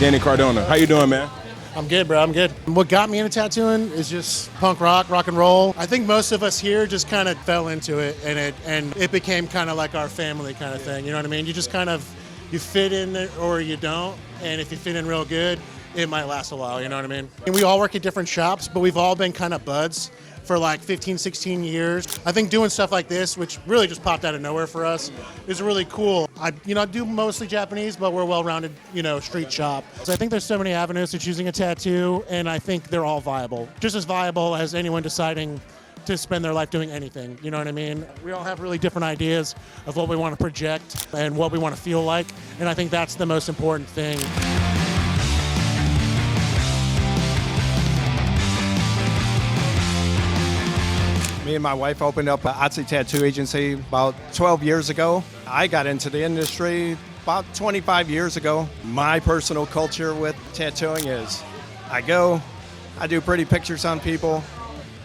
Danny Cardona. How you doing, man? I'm good, bro. I'm good. What got me into tattooing is just punk rock and roll. I think most of us here just kind of fell into it, and it became kind of like our family kind of thing. You know what I mean? You just kind of, you fit in it or you don't, and if you fit in real good, it might last a while. You know what I mean? And we all work at different shops, but we've all been kind of buds for like 15, 16 years. I think doing stuff like this, which really just popped out of nowhere for us, is really cool. I do mostly Japanese, but we're a well-rounded, street shop. So I think there's so many avenues to choosing a tattoo, and I think they're all viable. Just as viable as anyone deciding to spend their life doing anything, you know what I mean? We all have really different ideas of what we want to project and what we want to feel like, and I think that's the most important thing. Me and my wife opened up an IgNITE tattoo agency about 12 years ago. I got into the industry about 25 years ago. My personal culture with tattooing is I do pretty pictures on people,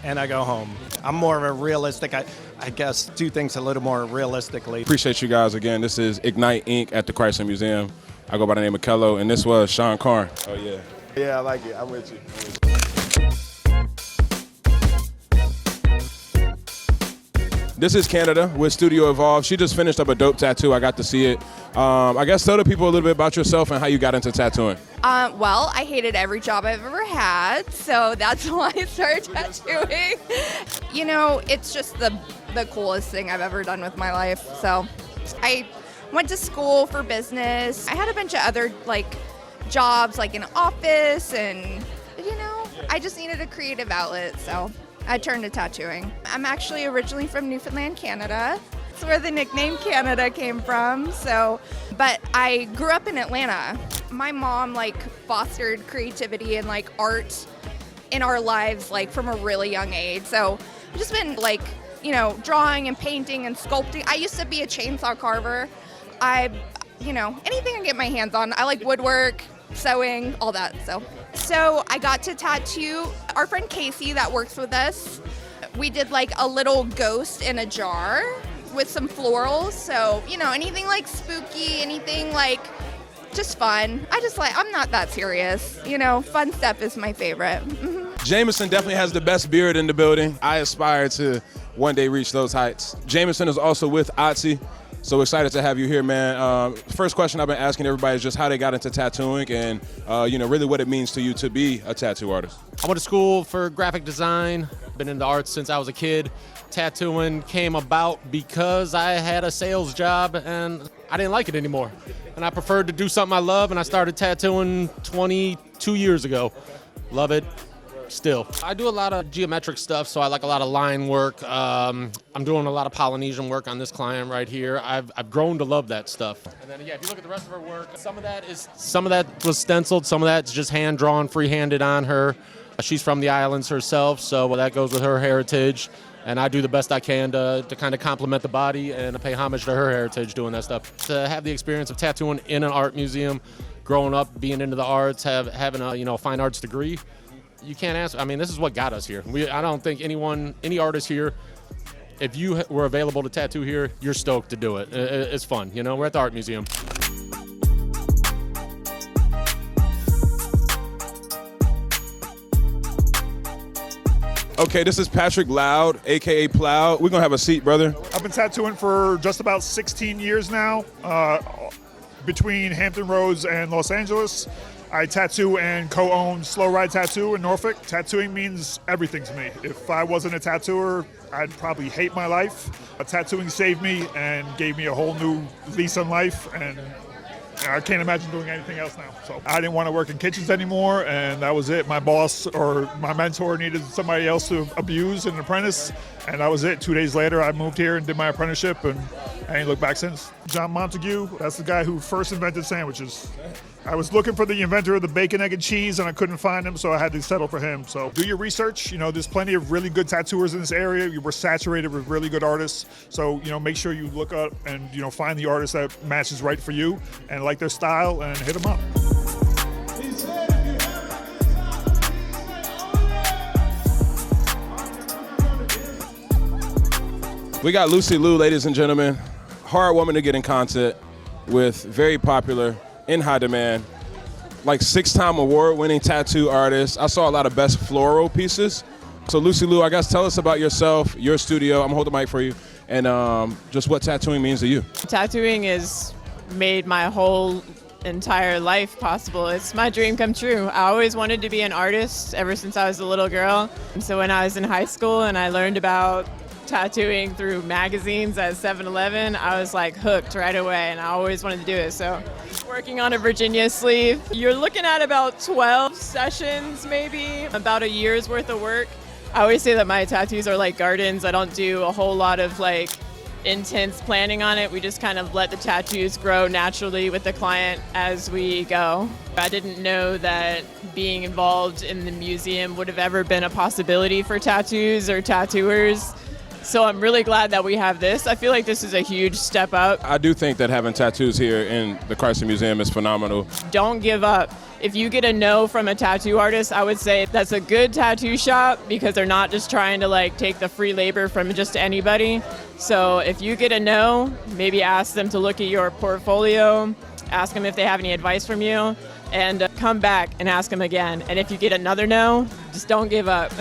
and I go home. I'm more of a realistic, I guess, do things a little more realistically. Appreciate you guys again. This is IgNITE Inc. at the Chrysler Museum. I go by the name of Kello, and this was Sean Karn. Oh, yeah. Yeah, I like it. I'm with you. This is Canada with Studio Evolve. She just finished up a dope tattoo. I got to see it. I guess tell the people a little bit about yourself and how you got into tattooing. Well, I hated every job I've ever had, so that's why I started tattooing. It's just the coolest thing I've ever done with my life. So I went to school for business. I had a bunch of other jobs in an office, and I just needed a creative outlet, so I turned to tattooing. I'm actually originally from Newfoundland, Canada. That's where the nickname Canada came from. But I grew up in Atlanta. My mom fostered creativity and art in our lives from a really young age. So I've just been drawing and painting and sculpting. I used to be a chainsaw carver. Anything I get my hands on. I like woodwork, sewing, all that. So I got to tattoo our friend Casey that works with us. We did a little ghost in a jar with some florals. So, anything spooky, anything just fun. I'm not that serious. Fun stuff is my favorite. Mm-hmm. Jameson definitely has the best beard in the building. I aspire to one day reach those heights. Jameson is also with IgNITE. So excited to have you here, man. First question I've been asking everybody is just how they got into tattooing and, really what it means to you to be a tattoo artist. I went to school for graphic design. Been into arts since I was a kid. Tattooing came about because I had a sales job and I didn't like it anymore. And I preferred to do something I love, and I started tattooing 22 years ago. Love it. Still. I do a lot of geometric stuff, so I like a lot of line work. I'm doing a lot of Polynesian work on this client right here. I've grown to love that stuff. And then, if you look at the rest of her work, some of that was stenciled, some of that's just hand-drawn, free-handed on her. She's from the islands herself, so that goes with her heritage. And I do the best I can to kind of complement the body and pay homage to her heritage doing that stuff. To have the experience of tattooing in an art museum, growing up, being into the arts, having a fine arts degree, you can't ask. I mean, this is what got us here. I don't think any artist here, if you were available to tattoo here, you're stoked to do it. It's fun, We're at the art museum. Okay, this is Patrick Loud, a.k.a. Plow. We're going to have a seat, brother. I've been tattooing for just about 16 years now, between Hampton Roads and Los Angeles. I tattoo and co-own Slow Ride Tattoo in Norfolk. Tattooing means everything to me. If I wasn't a tattooer, I'd probably hate my life. Tattooing saved me and gave me a whole new lease on life, and I can't imagine doing anything else now. So I didn't want to work in kitchens anymore, and that was it. My boss or my mentor needed somebody else to abuse, an apprentice, and that was it. 2 days later, I moved here and did my apprenticeship, and I ain't looked back since. John Montague, that's the guy who first invented sandwiches. I was looking for the inventor of the bacon, egg, and cheese, and I couldn't find him, so I had to settle for him. So do your research. There's plenty of really good tattooers in this area. We're saturated with really good artists. So, make sure you look up and, find the artist that matches right for you and like their style and hit them up. We got Lucy Liu, ladies and gentlemen. Hard woman to get in contact with, very popular, in high demand. like 6-time award-winning tattoo artist. I saw a lot of best floral pieces. So Lucy Lou, I guess tell us about yourself, your studio. I'm holding the mic for you, and just what tattooing means to you. Tattooing has made my whole entire life possible. It's my dream come true. I always wanted to be an artist ever since I was a little girl. So when I was in high school and I learned about tattooing through magazines at 7-Eleven, I was like hooked right away, and I always wanted to do it. So working on a Virginia sleeve, you're looking at about 12 sessions, maybe about a year's worth of work. I always say that my tattoos are like gardens. I don't do a whole lot of like intense planning on it. We just kind of let the tattoos grow naturally with the client as we go. I didn't know that being involved in the museum would have ever been a possibility for tattoos or tattooers. So I'm really glad that we have this. I feel like this is a huge step up. I do think that having tattoos here in the Chrysler Museum is phenomenal. Don't give up. If you get a no from a tattoo artist, I would say that's a good tattoo shop because they're not just trying to like take the free labor from just anybody. So if you get a no, maybe ask them to look at your portfolio, ask them if they have any advice from you, and come back and ask them again. And if you get another no, just don't give up.